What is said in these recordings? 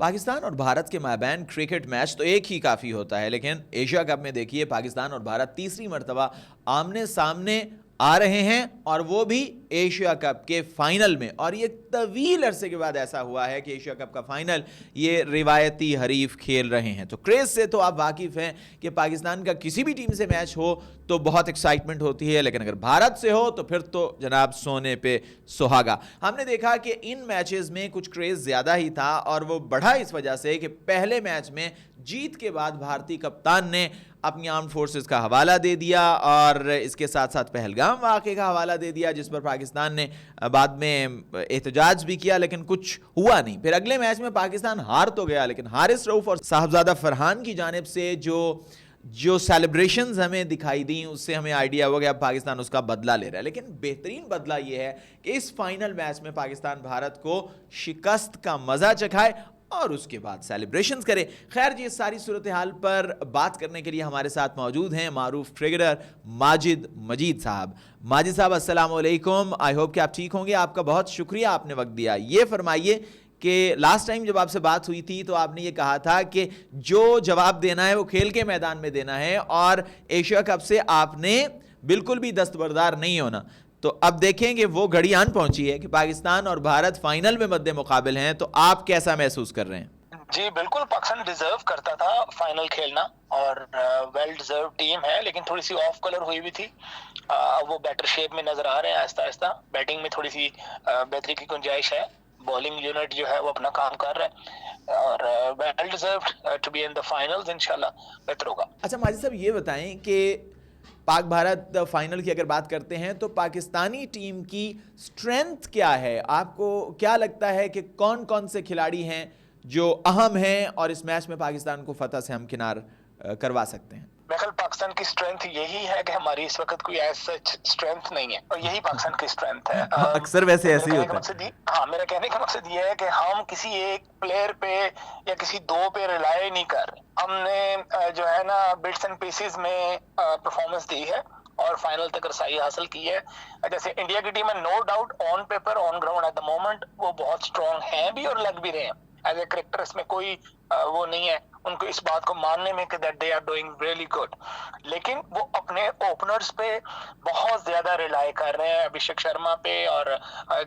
पाकिस्तान और भारत के माबैन cricket match तो एक ही काफ़ी होता है, लेकिन एशिया कप में देखिए पाकिस्तान और भारत तीसरी मर्तबा आमने सामने आ रहे हैं और वो भी एशिया कप के फाइनल में। और ये तवील अरसे के बाद ऐसा हुआ है कि एशिया कप का फाइनल ये रिवायती हरीफ खेल रहे हैं। तो क्रेज से तो आप वाकिफ हैं कि पाकिस्तान का किसी भी टीम से मैच हो तो बहुत एक्साइटमेंट होती है, लेकिन अगर भारत से हो तो फिर तो जनाब सोने पे सुहागा। हमने देखा कि इन मैचेस में कुछ क्रेज ज्यादा ही था और वो बढ़ा इस वजह से कि पहले मैच में जीत के बाद भारतीय कप्तान ने अपनी आर्म फोर्सेस का हवाला दे दिया और इसके साथ साथ पहलगाम वाक़े का हवाला दे दिया, जिस पर पाकिस्तान ने बाद में एहतजाज भी किया, लेकिन कुछ हुआ नहीं। फिर अगले मैच में पाकिस्तान हार तो गया, लेकिन हारिस रऊफ और साहबजादा फरहान की जानिब से जो सेलिब्रेशंस हमें दिखाई दी उससे हमें आइडिया हुआ कि अब पाकिस्तान उसका बदला ले रहा है। लेकिन बेहतरीन बदला यह है कि इस फाइनल मैच में पाकिस्तान भारत को शिकस्त का मजा चखाए और उसके बाद सेलिब्रेशंस करे। खैर जी, इस सारी सूरत हाल पर बात करने के लिए हमारे साथ मौजूद हैं मारूफ क्रिकेटर माजिद मजीद साहब। माजिद साहब अस्सलाम वालेकुम, आई होप कि आप ठीक होंगे। आपका बहुत शुक्रिया, आपने वक्त दिया। ये फरमाइए कि लास्ट टाइम जब आपसे बात हुई थी तो आपने ये कहा था कि जो जवाब देना है वो खेल के मैदान में देना है और एशिया कप से आपने बिल्कुल भी दस्तबरदार नहीं होना। तो अब देखें कि वो घड़ी आन पहुंची है कि पाकिस्तान और भारत फाइनल में मद्दे मुकाबिल हैं, तो आप कैसा महसूस कर रहे हैं? जी बिल्कुल, पाकिस्तान डिजर्व करता था फाइनल खेलना और वेल डिजर्व टीम है, लेकिन थोड़ी सी ऑफ कलर हुई भी थी। वो बेटर शेप में नजर आ रहे हैं आहिस्ता आहिस्ता। बैटिंग में थोड़ी सी बेहतरी की गुंजाइश है, बॉलिंग यूनिट जो है वो अपना काम कर रहा है और well deserved to be in the finals. इंशाल्लाह बेहतर होगा। अच्छा माजिद साहब, ये बताएं कि पाक भारत फाइनल की अगर बात करते हैं तो पाकिस्तानी टीम की स्ट्रेंथ क्या है? आपको क्या लगता है कि कौन कौन से खिलाड़ी हैं जो अहम हैं और इस मैच में पाकिस्तान को फतह से हमकिनार करवा सकते हैं? मेरे ख्याल पाकिस्तान की स्ट्रेंथ यही है कि हमारी इस वक्त कोई ऐसा स्ट्रेंथ नहीं है और यही पाकिस्तान की स्ट्रेंथ है। अक्सर वैसे ऐसे ही होता है। हाँ, मेरा कहने का मकसद ये है कि हम किसी एक प्लेयर पे या किसी दो पे रिलाई नहीं कर रहे। हमने जो है ना बिट्स एंड पीसेस में परफॉर्मेंस दी है और फाइनल तक रसाई हासिल की है। जैसे इंडिया की टीम है, no doubt on paper on ground at the moment वो बहुत स्ट्रॉन्ग हैं भी और लग भी रहे हैं। एज ए क्रिकेटर इसमें कोई वो नहीं है उनको इस बात को मानने में कि that they are doing really good, लेकिन वो अपने ओपनर्स पे बहुत ज्यादा रिलाई कर रहे हैं। अभिषेक शर्मा पे और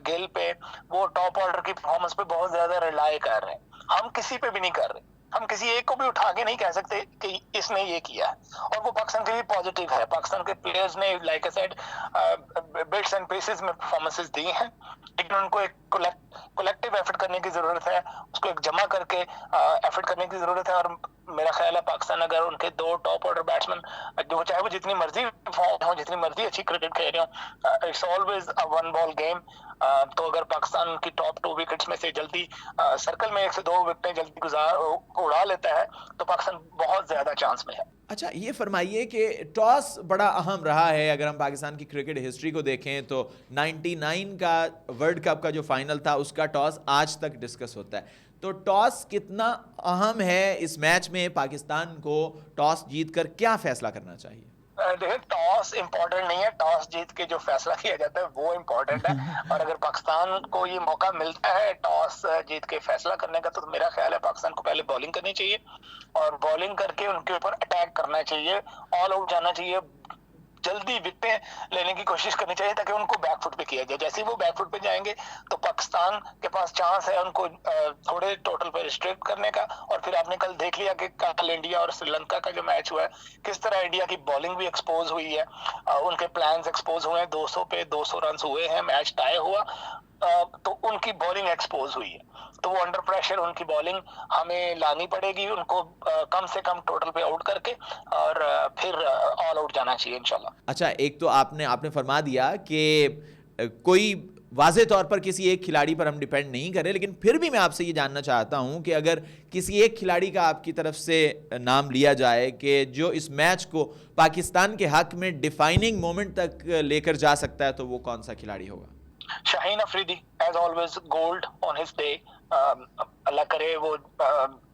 गिल पे वो टॉप ऑर्डर की परफॉर्मेंस पे बहुत ज्यादा रिलाई कर रहे हैं। हम किसी पे भी नहीं कर रहे। हम किसी एक को भी उठा के नहीं कह सकते कि इसने ये किया है और वो पाकिस्तान के लिए पॉजिटिव है। पाकिस्तान के प्लेयर्स ने like I said bits and pieces में परफॉर्मेंसेस दी हैं, लेकिन उनको एक कलेक्टिव एफर्ट करने की जरूरत है, उसको एक जमा करके एफर्ट करने की जरूरत है। और मेरा ख्याल है पाकिस्तान अगर उनके दो टॉप ऑर्डर बैट्समैन जो चाहे वो जितनी मर्जी फॉर्म हो, जितनी मर्जी अच्छी क्रिकेट खेल रहे हो, it's always a one ball game. तो अगर पाकिस्तान की टॉप 2 विकेट्स में से जल्दी सर्कल में 1 से 2 विकेटें जल्दी उड़ा लेता है तो पाकिस्तान बहुत ज्यादा चांस में है। अच्छा, ये फरमाइए कि टॉस बड़ा अहम रहा है। अगर हम पाकिस्तान की क्रिकेट हिस्ट्री को देखें तो 99 का वर्ल्ड कप का जो फाइनल था उसका टॉस आज तक डिस्कस होता है। तो टॉस कितना अहम है इस मैच में? पाकिस्तान को टॉस जीतकर क्या फैसला करना चाहिए? देखिए, टॉस इम्पोर्टेंट नहीं है, टॉस जीत के जो फैसला किया जाता है वो इम्पोर्टेंट है। और अगर पाकिस्तान को ये मौका मिलता है टॉस जीत के फैसला करने का तो मेरा ख्याल है पाकिस्तान को पहले बॉलिंग करनी चाहिए और बॉलिंग करके उनके ऊपर अटैक करना चाहिए, ऑल आउट जाना चाहिए, जल्दी विकेटें लेने की कोशिश करनी चाहिए ताकि उनको बैकफुट पे किया जाए। जैसे ही वो बैकफुट पे जाएंगे तो पाकिस्तान के पास चांस है उनको थोड़े टोटल पे रिस्ट्रिक्ट करने का। और फिर आपने कल देख लिया कि कल इंडिया और श्रीलंका का जो मैच हुआ है किस तरह इंडिया की बॉलिंग भी एक्सपोज हुई है, उनके प्लान्स एक्सपोज हुए हैं। 200 पे 200 रन हुए हैं, मैच टाई हुआ, तो उनकी बॉलिंग एक्सपोज हुई है। तो वो अंडर प्रेशर उनकी बॉलिंग हमें लानी पड़ेगी, उनको कम से कम टोटल पे आउट करके और फिर ऑल आउट जाना चाहिए इंशाल्लाह। अच्छा, एक तो आपने फरमा दिया कि कोई वाज़े तौर पर किसी एक खिलाड़ी पर हम डिपेंड नहीं करें, लेकिन फिर भी मैं आपसे ये जानना चाहता हूं कि अगर किसी एक खिलाड़ी का आपकी तरफ से नाम लिया जाए कि जो इस मैच को पाकिस्तान के हक में डिफाइनिंग मोमेंट तक लेकर जा सकता है, तो वो कौन सा खिलाड़ी होगा? Shaheen Afridi, as always gold on his day. अल्लाह करे वो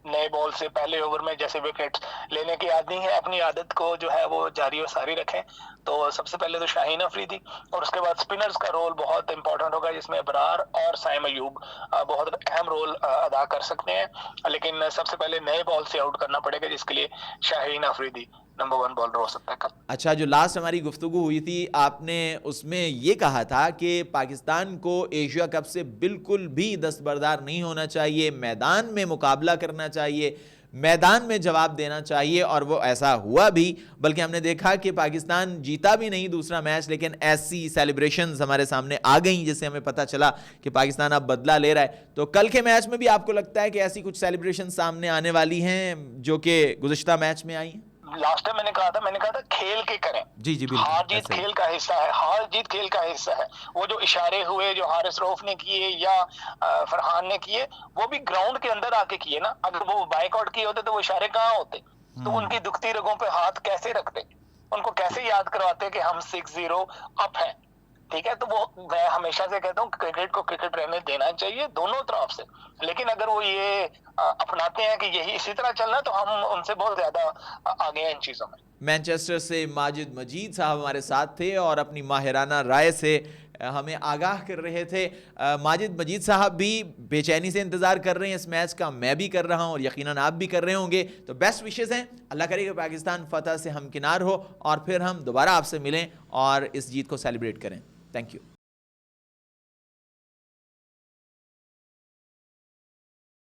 नए बॉल से पहले ओवर में जैसे विकेट लेने की आदमी है, अपनी आदत को जो है वो जारी और सारी रखें। तो सबसे पहले तो शाहीन अफरीदी, और उसके बाद स्पिनर्स का रोल बहुत इंपॉर्टेंट होगा, जिसमें अबरार और साइम अयूब बहुत अहम रोल अदा कर सकते हैं। लेकिन सबसे पहले नए बॉल से आउट करना पड़ेगा, जिसके लिए शाहीन अफरीदी नंबर 1 बॉलर हो सकता है कल। अच्छा, जो लास्ट हमारी गुफ्तगू हुई थी, आपने उसमें ये कहा था कि पाकिस्तान को एशिया कप से बिल्कुल भी दस्तबरदार नहीं होना चाहिए, मैदान में मुकाबला करना चाहिए, मैदान में जवाब देना चाहिए, और वो ऐसा हुआ भी। बल्कि हमने देखा कि पाकिस्तान जीता भी नहीं दूसरा मैच, लेकिन ऐसी सेलिब्रेशंस हमारे सामने आ गई जिससे हमें पता चला कि पाकिस्तान अब बदला ले रहा है। तो कल के मैच में भी आपको लगता है कि ऐसी कुछ सेलिब्रेशन सामने आने वाली हैं जो कि गुज़िश्ता मैच में आई हैं? लास्ट टाइम मैंने कहा था खेल के करें। जी जी, बिल्कुल। हार जीत खेल का हिस्सा है, हार जीत खेल का हिस्सा है। वो जो इशारे हुए जो हारिस रऊफ ने किए या फरहान ने किए, वो भी ग्राउंड के अंदर आके किए ना। अगर वो बाइकआउट किए होते तो वो इशारे कहाँ होते? तो उनकी दुखती रगों पे हाथ कैसे रखते, उनको कैसे याद करवाते कि हम 6-0 अप हैं। ठीक है, तो वो मैं हमेशा से कहता हूँ क्रिकेट को क्रिकेट रहने देना चाहिए दोनों तरफ से। लेकिन अगर वो ये अपनाते हैं कि यही इसी तरह चलना, तो हम उनसे बहुत ज्यादा आगे हैं इन चीजों में। मैनचेस्टर से माजिद मजीद साहब हमारे साथ थे और अपनी माहिराना राय से हमें आगाह कर रहे थे। माजिद मजीद साहब भी बेचैनी से इंतज़ार कर रहे हैं इस मैच का, मैं भी कर रहा हूं और यकीनन आप भी कर रहे होंगे। तो बेस्ट विशेज़ हैं, अल्लाह करे कि पाकिस्तान फतह से हमकिनार हो और फिर हम दोबारा आपसे मिलें और इस जीत को सेलिब्रेट करें। Thank you.